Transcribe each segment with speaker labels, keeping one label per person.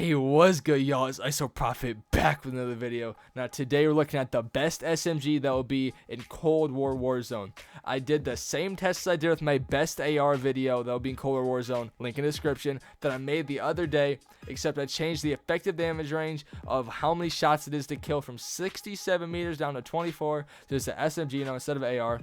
Speaker 1: Hey, what's good, y'all? It's ISO Prophet back with another video. Now, today we're looking at the best SMG that will be in Cold War Warzone. I did the same tests I did with my best AR video that will be in Cold War Warzone, link in the description, that I made the other day, except I changed the effective damage range of how many shots it is to kill from 67 meters down to 24. So it's the SMG now instead of AR.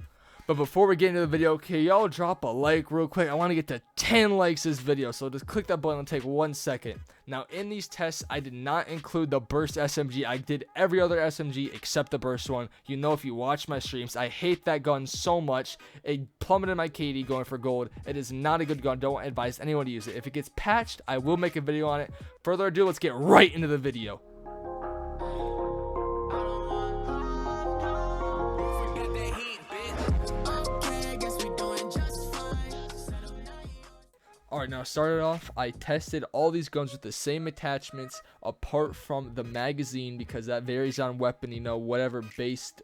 Speaker 1: But before we get into the video, can y'all drop a like real quick? I want to get to 10 likes this video, so just click that button and take 1 second. Now, in these tests, I did not include the burst SMG. I did every other SMG except the burst one. You know, if you watch my streams, I hate that gun so much. It plummeted my KD going for gold. It is not a good gun. Don't advise anyone to use it. If it gets patched, I will make a video on it. Further ado, let's get right into the video. Alright, now started off, I tested all these guns with the same attachments apart from the magazine because that varies on weapon, you know, whatever based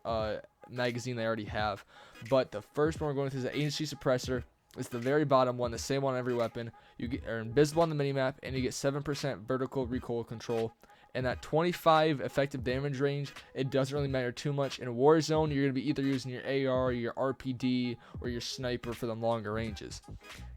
Speaker 1: magazine they already have. But the first one we're going with is the agency suppressor. It's the very bottom one, the same one on every weapon. You are invisible on the minimap, and you get 7% vertical recoil control. And at 25 effective damage range, it doesn't really matter too much. In Warzone, you're going to be either using your AR, your RPD, or your sniper for the longer ranges.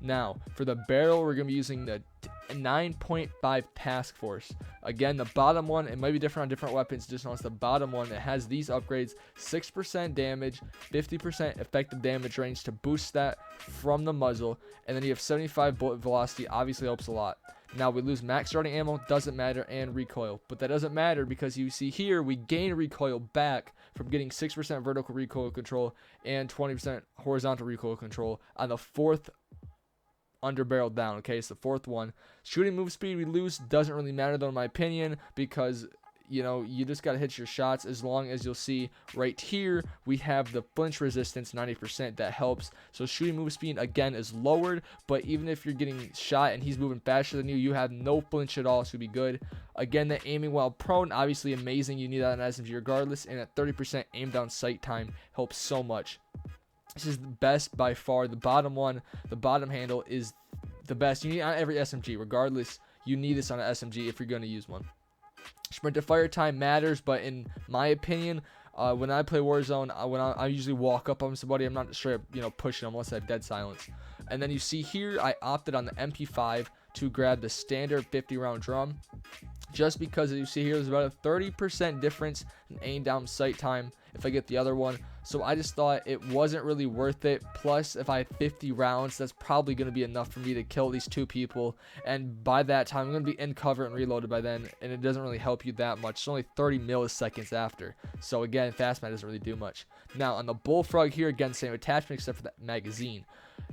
Speaker 1: Now, for the barrel, we're going to be using the 9.5 task force. Again, the bottom one, it might be different on different weapons, just notice the bottom one, it has these upgrades: 6% damage, 50% effective damage range to boost that from the muzzle, and then you have 75 bullet velocity, obviously helps a lot. Now, we lose max starting ammo, doesn't matter, and recoil. But that doesn't matter because you see here, we gain recoil back from getting 6% vertical recoil control and 20% horizontal recoil control on the fourth underbarrel down. Okay, it's the fourth one. Shooting move speed we lose, doesn't really matter though in my opinion, because you know, you just got to hit your shots, as long as you'll see right here, we have the flinch resistance 90%, that helps. So shooting move speed again is lowered, but even if you're getting shot and he's moving faster than you, you have no flinch at all, so it'll be good. Again, the aiming while prone, obviously amazing, you need that on SMG regardless, and at 30% aim down sight time helps so much. This is the best by far. The bottom one, the bottom handle, is the best. You need on every SMG regardless. You need this on an SMG if you're going to use one. Sprint to fire time matters, but in my opinion, when I play Warzone, I usually walk up on somebody. I'm not straight up, you know, pushing them unless I have dead silence. And then you see here, I opted on the MP5 to grab the standard 50 round drum, just because, as you see here, there's about a 30% difference in aim down sight time if I get the other one. So I just thought it wasn't really worth it. Plus, if I have 50 rounds, that's probably going to be enough for me to kill these two people. And by that time, I'm going to be in cover and reloaded by then. And it doesn't really help you that much. It's only 30 milliseconds after. So again, fast mag doesn't really do much. Now, on the Bullfrog here, again, same attachment except for that magazine.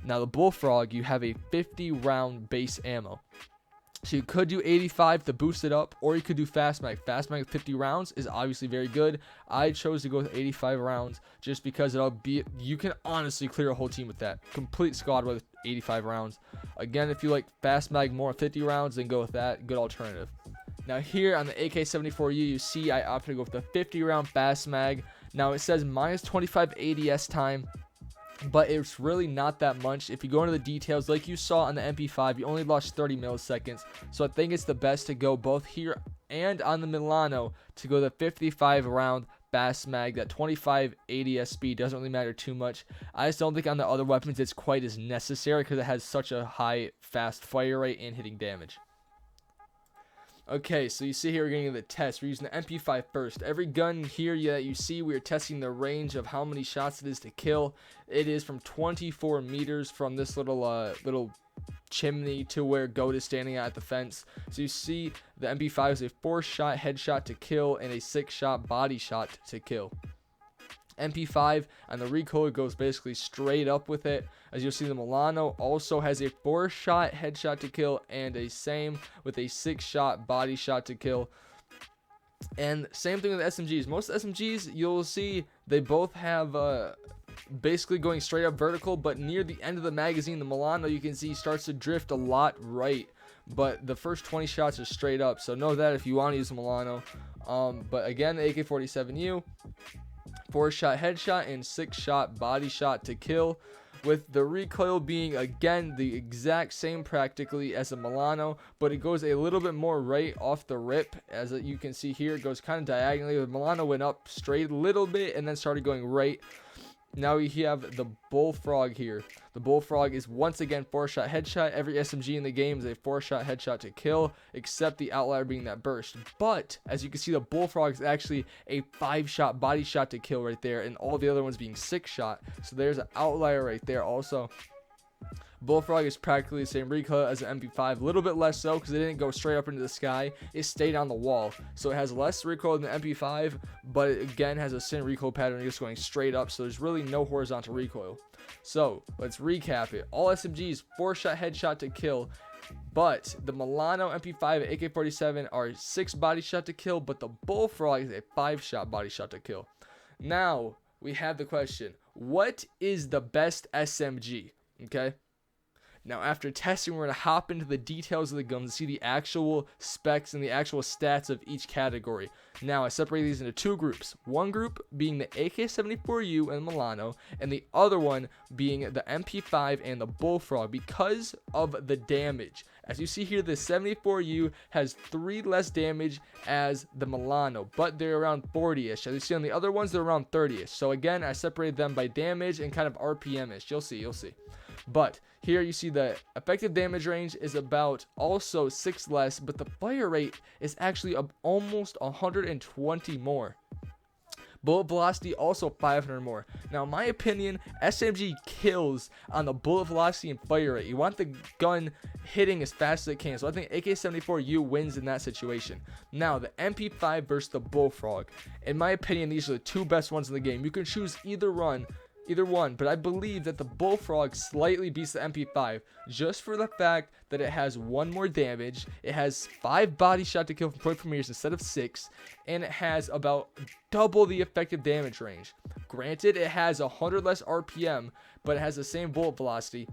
Speaker 1: Now, the Bullfrog, you have a 50 round base ammo. So you could do 85 to boost it up, or you could do fast mag. Fast mag with 50 rounds is obviously very good. I chose to go with 85 rounds just because you can honestly clear a whole team with that. Complete squad with 85 rounds. Again, if you like fast mag more 50 rounds, then go with that. Good alternative. Now here on the AK74U, you see I opted to go with the 50 round fast mag. Now it says minus 25 ADS time, but it's really not that much. If you go into the details, like you saw on the MP5, you only lost 30 milliseconds. So I think it's the best to go both here and on the Milano to go the 55 round fast mag. That 25 ADS speed doesn't really matter too much. I just don't think on the other weapons it's quite as necessary because it has such a high fast fire rate and hitting damage. Okay, so you see here we're getting the test. We're using the MP5 first. Every gun here that you see, we are testing the range of how many shots it is to kill. It is from 24 meters from this little chimney to where Goat is standing at the fence. So you see the MP5 is a 4-shot headshot to kill and a 6-shot body shot to kill. MP5 and the recoil goes basically straight up with it. As you'll see, the Milano also has a 4-shot headshot to kill and a same with a 6-shot body shot to kill. And same thing with SMGs. Most SMGs, you'll see they both have basically going straight up vertical, but near the end of the magazine, the Milano, you can see, starts to drift a lot right. But the first 20 shots are straight up, so know that if you want to use the Milano. But again, the AK47U, 4-shot headshot and 6-shot body shot to kill. with the recoil being again the exact same practically as a Milano, but it goes a little bit more right off the rip. As you can see here, it goes kind of diagonally. The Milano went up straight a little bit and then started going right. Now we have the Bullfrog here. The Bullfrog is once again 4-shot headshot. Every SMG in the game is a 4-shot headshot to kill, except the outlier being that burst. But as you can see, the Bullfrog is actually a 5-shot body shot to kill right there, and all the other ones being 6-shot. So there's an outlier right there also. Bullfrog is practically the same recoil as an MP5, a little bit less so because it didn't go straight up into the sky. It stayed on the wall, so it has less recoil than the MP5, but it again has a same recoil pattern, just going straight up, so there's really no horizontal recoil. So let's recap it. All SMGs 4-shot headshot to kill, but the Milano, MP5, and AK47 are 6 body shot to kill, but the Bullfrog is a 5-shot body shot to kill. Now we have the question, what is the best SMG? Okay. Now, after testing, we're going to hop into the details of the guns and see the actual specs and the actual stats of each category. Now, I separate these into 2 groups. One group being the AK74U and Milano, and the other one being the MP5 and the Bullfrog because of the damage. As you see here, the 74U has 3 less damage as the Milano, but they're around 40-ish. As you see on the other ones, they're around 30-ish. So again, I separated them by damage and kind of RPM-ish. You'll see. But here you see the effective damage range is about also 6 less, but the fire rate is actually almost 120 more. Bullet velocity also 500 more. Now, in my opinion, SMG kills on the bullet velocity and fire rate. You want the gun hitting as fast as it can. So I think AK74U wins in that situation. Now, the MP5 versus the Bullfrog. In my opinion, these are the 2 best ones in the game. You can choose either one, but I believe that the Bullfrog slightly beats the MP5 just for the fact that it has 1 more damage, it has 5 body shot to kill from point premieres instead of 6, and it has about double the effective damage range. Granted, it has 100 less RPM, but it has the same bullet velocity.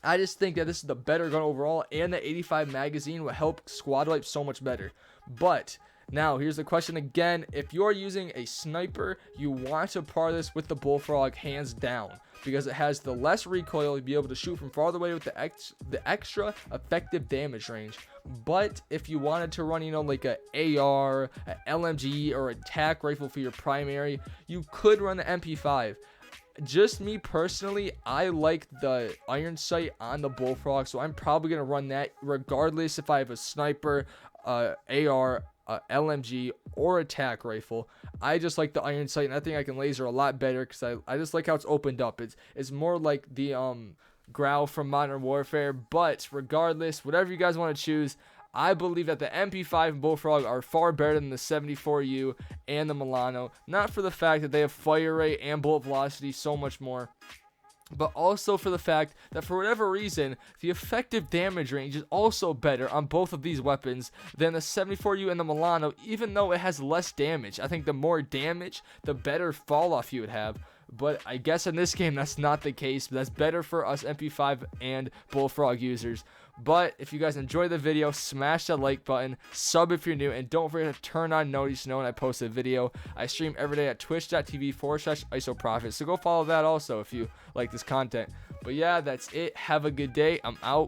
Speaker 1: I just think that this is the better gun overall, and the 85 magazine will help squad wipe so much better. But now, here's the question again. If you're using a sniper, you want to pair this with the Bullfrog hands down because it has the less recoil. You'll be able to shoot from farther away with the extra effective damage range. But if you wanted to run, like a AR, a LMG, or attack rifle for your primary, you could run the MP5. Just me personally, I like the iron sight on the Bullfrog, so I'm probably going to run that regardless if I have a sniper, AR, LMG, or attack rifle. I just like the iron sight, and I think I can laser a lot better because I just like how it's opened up. It's more like the Growl from Modern Warfare, but regardless, whatever you guys want to choose, I believe that the MP5 and Bullfrog are far better than the 74U and the Milano, not for the fact that they have fire rate and bullet velocity so much more, but also for the fact that for whatever reason, the effective damage range is also better on both of these weapons than the 74U and the Milano, even though it has less damage. I think the more damage, the better fall off you would have. But I guess in this game, that's not the case. But that's better for us MP5 and Bullfrog users. But if you guys enjoyed the video, smash that like button, sub if you're new, and don't forget to turn on notifications to know when I post a video. I stream every day at twitch.tv/IsoProfit. So go follow that also if you like this content. But yeah, that's it. Have a good day. I'm out.